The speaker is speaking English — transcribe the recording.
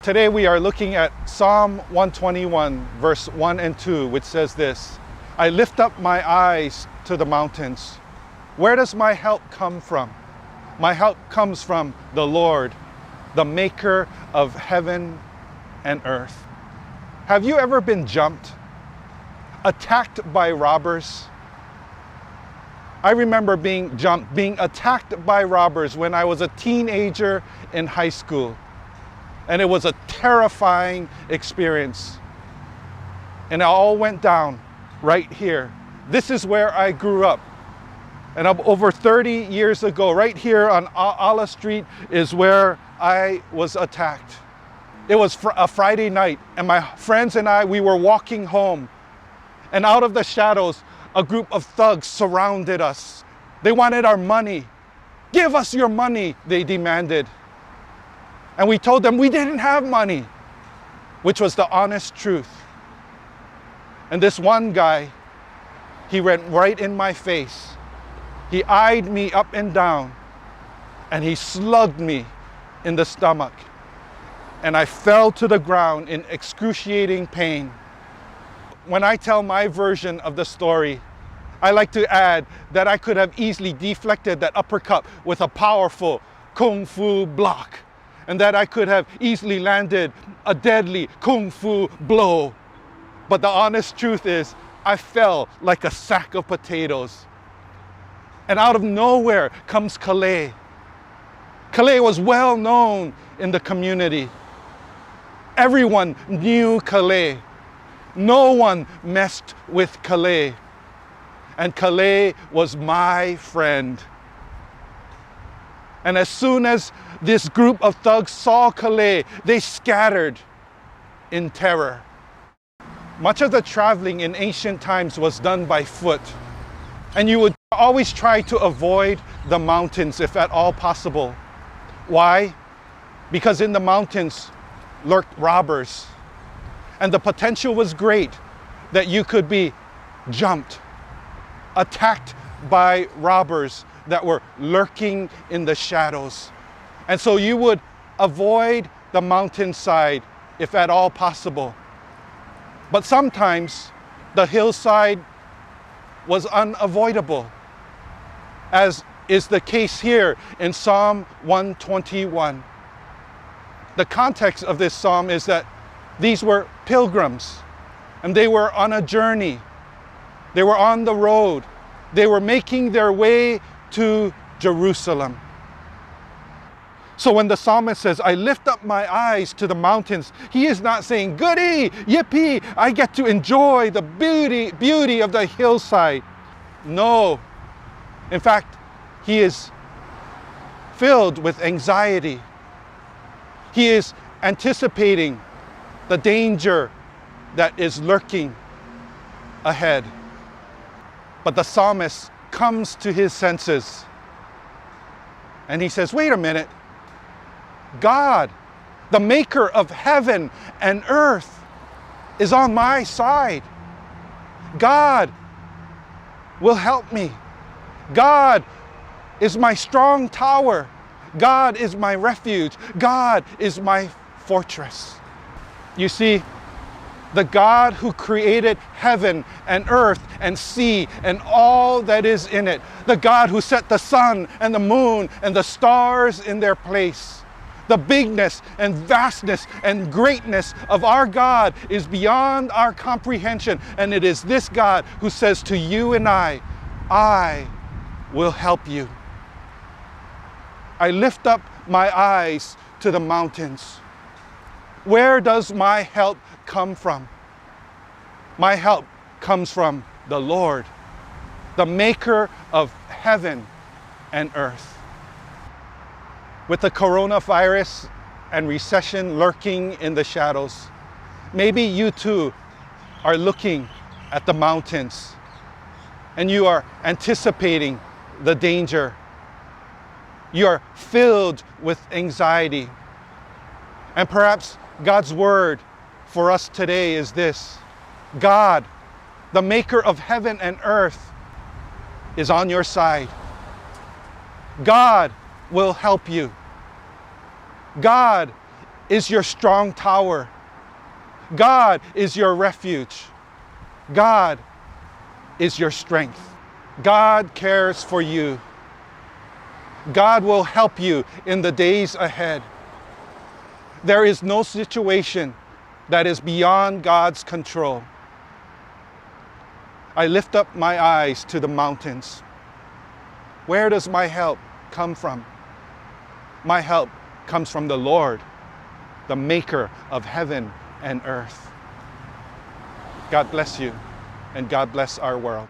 Today we are looking at Psalm 121, verse 1 and 2, which says this: I lift up my eyes to the mountains. Where does my help come from? My help comes from the Lord, the maker of heaven and earth. Have you ever been jumped, attacked by robbers? I remember being attacked by robbers when I was a teenager in high school. And it was a terrifying experience. And it all went down right here. This is where I grew up. And over 30 years ago, right here on Ala Street is where I was attacked. It was a Friday night, and my friends and I, we were walking home. And out of the shadows, a group of thugs surrounded us. They wanted our money. Give us your money, they demanded. And we told them we didn't have money, which was the honest truth. And this one guy, he went right in my face. He eyed me up and down, and he slugged me in the stomach. And I fell to the ground in excruciating pain. When I tell my version of the story, I like to add that I could have easily deflected that uppercut with a powerful kung fu block, and that I could have easily landed a deadly kung fu blow. But the honest truth is, I fell like a sack of potatoes. And out of nowhere comes Calais. Calais was well known in the community. Everyone knew Calais. No one messed with Calais. And Calais was my friend. And as soon as this group of thugs saw Calais, they scattered in terror. Much of the traveling in ancient times was done by foot. And you would always try to avoid the mountains if at all possible. Why? Because in the mountains lurked robbers. And the potential was great that you could be jumped, attacked by robbers that were lurking in the shadows. And so you would avoid the mountainside if at all possible. But sometimes the hillside was unavoidable, as is the case here in Psalm 121. The context of this psalm is that these were pilgrims, and they were on a journey. They were on the road. They were making their way to Jerusalem. So when the psalmist says, I lift up my eyes to the mountains, he is not saying, goody, yippee, I get to enjoy the beauty of the hillside. No. In fact, he is filled with anxiety. He is anticipating the danger that is lurking ahead. But the psalmist comes to his senses and he says, wait a minute. God, the maker of heaven and earth, is on my side. God will help me. God is my strong tower. God is my refuge. God is my fortress. You see, the God who created heaven and earth and sea and all that is in it, the God who set the sun and the moon and the stars in their place, the bigness and vastness and greatness of our God is beyond our comprehension. And it is this God who says to you and I will help you. I lift up my eyes to the mountains. Where does my help come from? My help comes from the Lord, the maker of heaven and earth. With the coronavirus and recession lurking in the shadows, maybe you too are looking at the mountains and you are anticipating the danger. You are filled with anxiety. And perhaps God's word for us today is this: God, the maker of heaven and earth, is on your side. God will help you. God is your strong tower. God is your refuge. God is your strength. God cares for you. God will help you in the days ahead. There is no situation that is beyond God's control. I lift up my eyes to the mountains. Where does my help come from? My help comes from the Lord, the maker of heaven and earth. God bless you, and God bless our world.